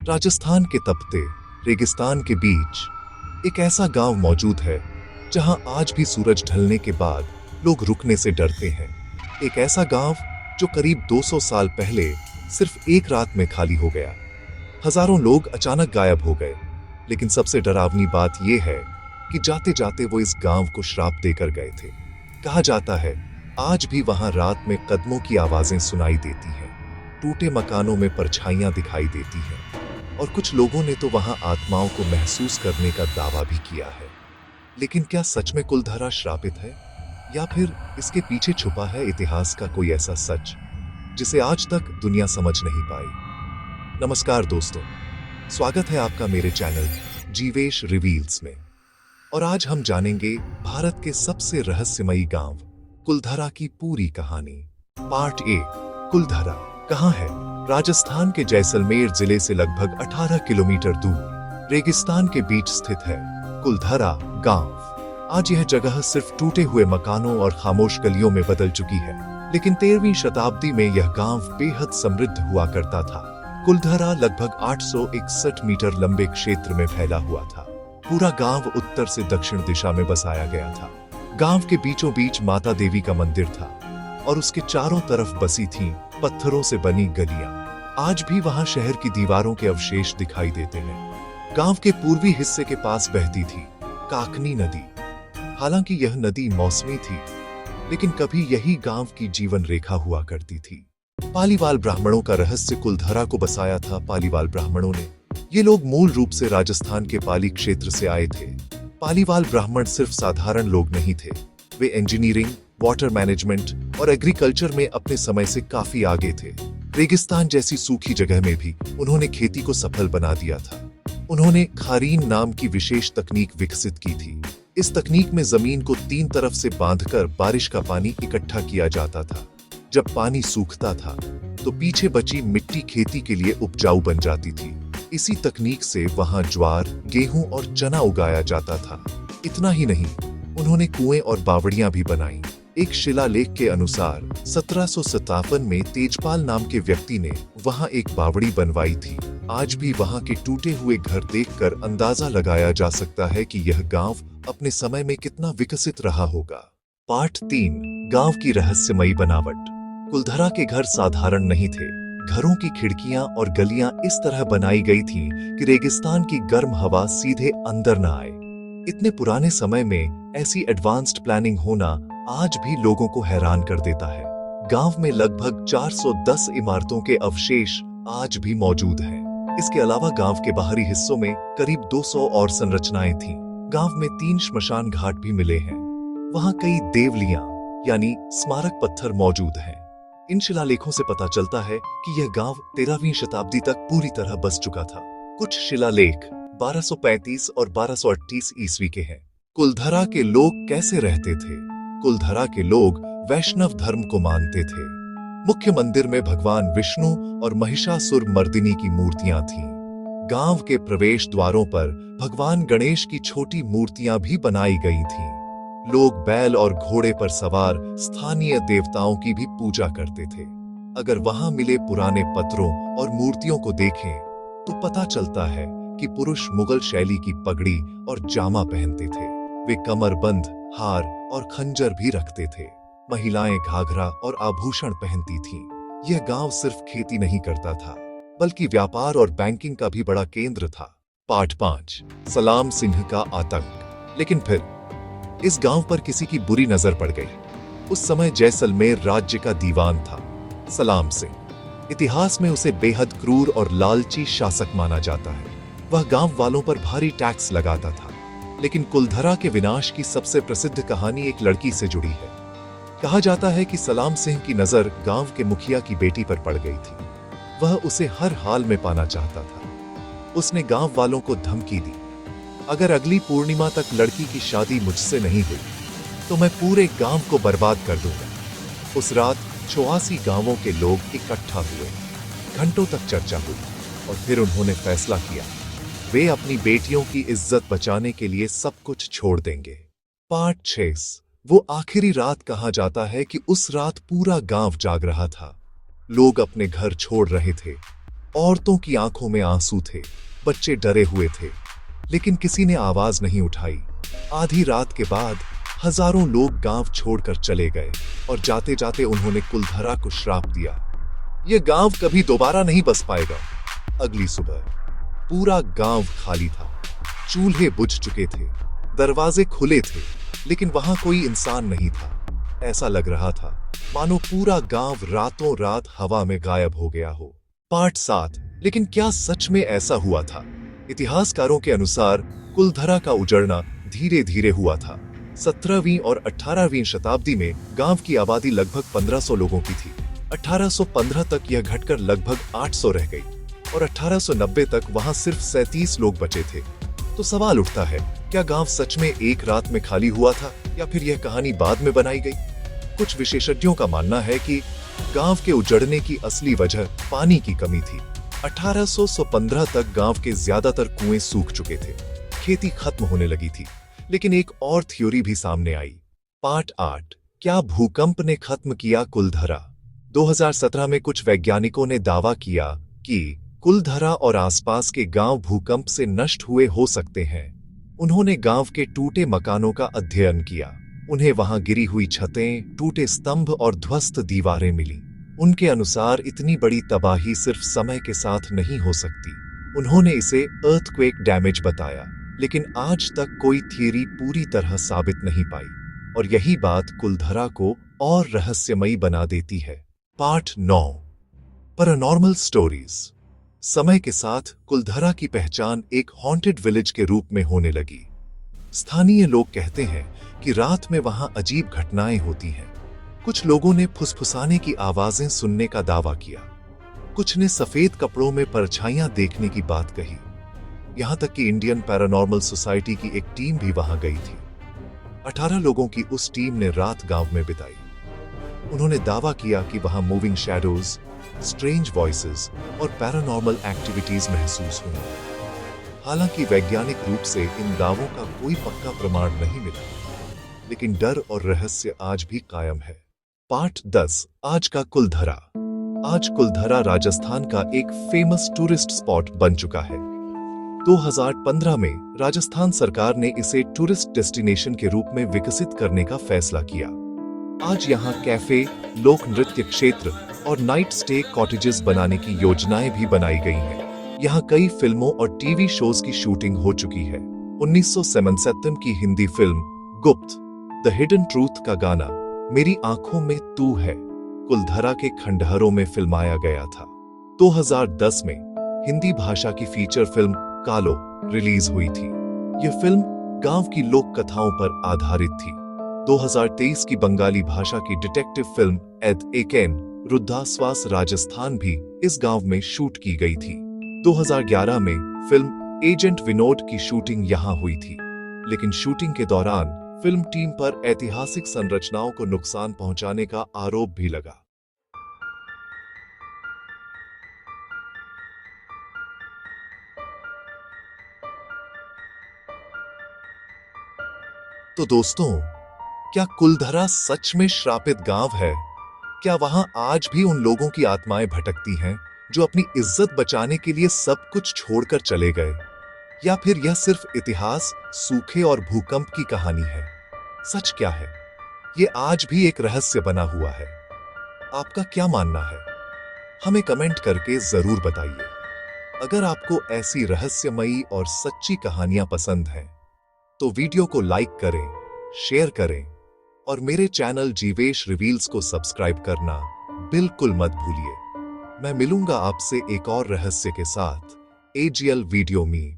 राजस्थान के तपते रेगिस्तान के बीच एक ऐसा गांव मौजूद है जहां आज भी सूरज ढलने के बाद लोग रुकने से डरते हैं। एक ऐसा गांव जो करीब 200 साल पहले सिर्फ एक रात में खाली हो गया। हजारों लोग अचानक गायब हो गए, लेकिन सबसे डरावनी बात यह है कि जाते जाते वो इस गांव को श्राप देकर गए थे। कहा जाता है आज भी वहां रात में कदमों की आवाजें सुनाई देती हैं, टूटे मकानों में परछाइयां दिखाई देती हैं और कुछ लोगों ने तो वहां आत्माओं को महसूस करने का दावा भी किया है। लेकिन क्या सच में कुलधरा श्रापित है या फिर इसके पीछे छुपा है इतिहास का कोई ऐसा सच जिसे आज तक दुनिया समझ नहीं पाई? नमस्कार दोस्तों, स्वागत है आपका मेरे चैनल जीवेश रिवील्स में। और आज हम जानेंगे भारत के सबसे रहस्यमयी गांव कुलधरा की पूरी कहानी। पार्ट ए, कुलधरा कहां है? राजस्थान के जैसलमेर जिले से लगभग 18 किलोमीटर दूर रेगिस्तान के बीच स्थित है कुलधरा गांव। आज यह जगह सिर्फ टूटे हुए मकानों और खामोश गलियों में बदल चुकी है, लेकिन 13वीं शताब्दी में यह गांव बेहद समृद्ध हुआ करता था। कुलधरा लगभग 861 मीटर लंबे क्षेत्र में फैला हुआ था। पूरा गांव उत्तर से दक्षिण दिशा में बसाया गया था। गांव के बीचों बीच माता देवी का मंदिर था और उसके चारों तरफ बसी थीं पत्थरों से बनी गलियां। आज भी वहां शहर की दीवारों के अवशेष दिखाई देते हैं। गांव के पूर्वी हिस्से के पास बहती थी काकनी नदी। हालांकि यह नदी मौसमी थी, लेकिन कभी यही गांव की जीवन रेखा हुआ करती थी। पालीवाल ब्राह्मणों का रहस्य कुलधरा को बसाया था पालीवाल ब्राह्मणों ने। ये लोग मूल रूप से राजस्थान के पाली क्षेत्र से आए थे। पालीवाल ब्राह्मण सिर्फ साधारण लोग नहीं थे, वे इंजीनियरिंग, वाटर मैनेजमेंट और एग्रीकल्चर में अपने समय से काफी आगे थे। रेगिस्तान जैसी सूखी जगह में भी उन्होंने खेती को सफल बना दिया था। उन्होंने खारीन नाम की विशेष तकनीक विकसित की थी। इस तकनीक में जमीन को 3 तरफ से बांधकर बारिश का पानी इकट्ठा किया जाता था। जब पानी सूखता था तो पीछे बची मिट्टी खेती के लिए उपजाऊ बन जाती थी। इसी तकनीक से वहां ज्वार, गेहूं और चना उगाया जाता था। इतना ही नहीं, उन्होंने कुएं और बावड़ियां भी बनाई। एक शिलालेख के अनुसार 1757 में तेजपाल नाम के व्यक्ति ने वहां एक बावड़ी बनवाई थी। आज भी वहां के टूटे हुए घर देखकर अंदाजा लगाया जा सकता है कि यह गांव अपने समय में कितना विकसित रहा होगा। पार्ट 3, गांव की रहस्यमयी बनावट। कुलधरा के घर साधारण नहीं थे। घरों की खिड़कियां और गलियां इस तरह बनाई गई थीं कि रेगिस्तान की गर्म हवा सीधे अंदर न आए। इतने पुराने समय में ऐसी एडवांस्ड प्लानिंग होना आज भी लोगों को हैरान कर देता है। गांव में लगभग 410 इमारतों के अवशेष आज भी मौजूद हैं। इसके अलावा गांव के बाहरी हिस्सों में करीब 200 और संरचनाएं थीं। गांव में 3 श्मशान घाट भी मिले हैं। वहां कई देवलियां यानी स्मारक पत्थर मौजूद हैं। इन शिलालेखों से पता चलता है कि यह गांव 13वीं शताब्दी तक पूरी तरह बस चुका था। कुछ शिलालेख 1235 और 1238 ईस्वी के हैं। कुलधरा के लोग कैसे रहते थे? कुलधरा के लोग वैष्णव धर्म को मानते थे। मुख्य मंदिर में भगवान विष्णु और महिषासुर मर्दिनी की मूर्तियां थीं। गांव के प्रवेश द्वारों पर भगवान गणेश की छोटी मूर्तियां भी बनाई गई थीं। लोग बैल और घोड़े पर सवार स्थानीय देवताओं की भी पूजा करते थे। अगर वहां मिले पुराने पत्रों और मूर्तियों को देखें तो पता चलता है कि पुरुष मुगल शैली की पगड़ी और जामा पहनते थे। वे कमरबंद, हार और खंजर भी रखते थे। महिलाएं घाघरा और आभूषण पहनती थीं। यह गांव सिर्फ खेती नहीं करता था, बल्कि व्यापार और बैंकिंग का भी बड़ा केंद्र था। पार्ट 5, सलाम सिंह का आतंक। लेकिन फिर इस गांव पर किसी की बुरी नजर पड़ गई। उस समय जैसलमेर राज्य का दीवान था सलाम सिंह। इतिहास में उसे बेहद क्रूर और लालची शासक माना जाता है। वह गांव वालों पर भारी टैक्स लगाता था। लेकिन कुलधरा के विनाश की सबसे प्रसिद्ध कहानी एक लड़की से जुड़ी है। कहा जाता है कि सलाम सिंह की नजर गांव के मुखिया की बेटी पर पड़ गई थी। वह उसे हर हाल में पाना चाहता था। उसने गांव वालों को धमकी दी, अगर अगली पूर्णिमा तक लड़की की शादी मुझसे नहीं हुई तो मैं पूरे गांव को बर्बाद कर दूंगा। उस रात 84 गांवों के लोग इकट्ठा हुए। घंटों तक चर्चा हुई और फिर उन्होंने फैसला किया वे अपनी बेटियों की इज्जत बचाने के लिए सब कुछ छोड़ देंगे। पार्ट 6, वो आखिरी रात। कहा जाता है कि उस रात पूरा गांव जाग रहा था। लोग अपने घर छोड़ रहे थे। औरतों की आंखों में आंसू थे, बच्चे डरे हुए थे, लेकिन किसी ने आवाज नहीं उठाई। आधी रात के बाद हजारों लोग गांव छोड़कर चले गए और जाते जाते उन्होंने कुलधरा को श्राप दिया, यह गांव कभी दोबारा नहीं बस पाएगा। अगली सुबह पूरा गांव खाली था, चूल्हे बुझ चुके थे, दरवाजे खुले थे, लेकिन वहां कोई इंसान नहीं था। ऐसा लग रहा था मानो पूरा गांव रातों रात हवा में गायब हो गया हो। पार्ट 7। लेकिन क्या सच में ऐसा हुआ था? इतिहासकारों के अनुसार कुलधरा का उजड़ना धीरे धीरे हुआ था। 17वीं और 18वीं शताब्दी में गांव की आबादी लगभग 1500 लोगों की थी। 1815 तक यह घटकर लगभग 800 रह गई और 1890 तक वहां सिर्फ 37 लोग बचे थे। तो सवाल उठता है, क्या गांव सच में एक रात में खाली हुआ था या फिर यह कहानी बाद में बनाई गई? कुछ विशेषज्ञों का मानना है कि गांव के उजड़ने की असली वजह पानी की कमी थी। 1815 तक गांव के ज्यादातर कुएं सूख चुके थे, खेती खत्म होने लगी थी। लेकिन एक और थ्योरी भी सामने आई। पार्ट 8। क्या भूकंप ने खत्म किया कुलधरा? 2017 में कुछ वैज्ञानिकों ने दावा किया कि कुलधरा और आसपास के गांव भूकंप से नष्ट हुए हो सकते हैं। उन्होंने गांव के टूटे मकानों का अध्ययन किया। उन्हें वहां गिरी हुई छतें, टूटे स्तंभ और ध्वस्त दीवारें मिली। उनके अनुसार इतनी बड़ी तबाही सिर्फ समय के साथ नहीं हो सकती। उन्होंने इसे अर्थक्वेक डैमेज बताया, लेकिन आज तक कोई थियरी पूरी तरह साबित नहीं पाई और यही बात कुलधरा को और रहस्यमयी बना देती है। पार्ट 9। Paranormal stories. समय के साथ कुलधरा की पहचान एक हॉन्टेड विलेज के रूप में होने लगी। स्थानीय लोग कहते हैं कि रात में वहां अजीब घटनाएं होती हैं। कुछ लोगों ने फुसफुसाने की आवाजें सुनने का दावा किया, कुछ ने सफेद कपड़ों में परछाइयां देखने की बात कही। यहां तक कि इंडियन पैरानॉर्मल सोसाइटी की एक टीम भी वहां गई थी। 18 लोगों की उस टीम ने रात गांव में बिताई। उन्होंने दावा किया कि वहां मूविंग शैडोज, स्ट्रेंज वॉइसेस और पैरानॉर्मल एक्टिविटीज महसूस हुई। हालांकि वैज्ञानिक रूप से इन दावों का कोई पक्का प्रमाण नहीं मिला, लेकिन डर और रहस्य आज भी कायम है। पार्ट 10। आज का कुलधरा। आज कुलधरा राजस्थान का एक फेमस टूरिस्ट स्पॉट बन चुका है। 2015 में राजस्थान सरकार ने इसे टूरिस्ट डेस्टिनेशन के रूप में विकसित करने का फैसला किया। आज यहाँ कैफे, लोक नृत्य क्षेत्र और नाइट स्टे कॉटेजेस बनाने की योजनाएं भी बनाई गई हैं। यहाँ कई फिल्मों और टीवी शोज की शूटिंग हो चुकी है। 1977 की हिंदी फिल्म गुप्त, द हिडन ट्रूथ का गाना मेरी आंखों में तू है कुलधरा के खंडहरों में फिल्माया गया था। 2010 में हिंदी भाषा की फीचर फिल्म कालो रिलीज हुई थी। यह फिल्म गांव की लोक कथाओं पर आधारित थी। 2023 की बंगाली भाषा की डिटेक्टिव फिल्म एद एकेन रुद्धाश्वास राजस्थान भी इस गांव में शूट की गई थी। 2011 में फिल्म एजेंट विनोद की शूटिंग यहां हुई थी, लेकिन शूटिंग के दौरान फिल्म टीम पर ऐतिहासिक संरचनाओं को नुकसान पहुंचाने का आरोप भी लगा। तो दोस्तों, क्या कुलधरा सच में श्रापित गांव है? क्या वहां आज भी उन लोगों की आत्माएं भटकती हैं जो अपनी इज्जत बचाने के लिए सब कुछ छोड़कर चले गए? या फिर यह सिर्फ इतिहास, सूखे और भूकंप की कहानी है? सच क्या है? ये आज भी एक रहस्य बना हुआ है। आपका क्या मानना है? हमें कमेंट करके जरूर बताइए। अगर आपको ऐसी रहस्यमयी और सच्ची कहानियां पसंद हैं, तो वीडियो को लाइक करें, शेयर करें और मेरे चैनल जीवेश रिवील्स को सब्सक्राइब करना बिल्कुल मत भूलिए। मैं मिलूंगा आपसे एक और रहस्य के साथ एजीएल वीडियो में।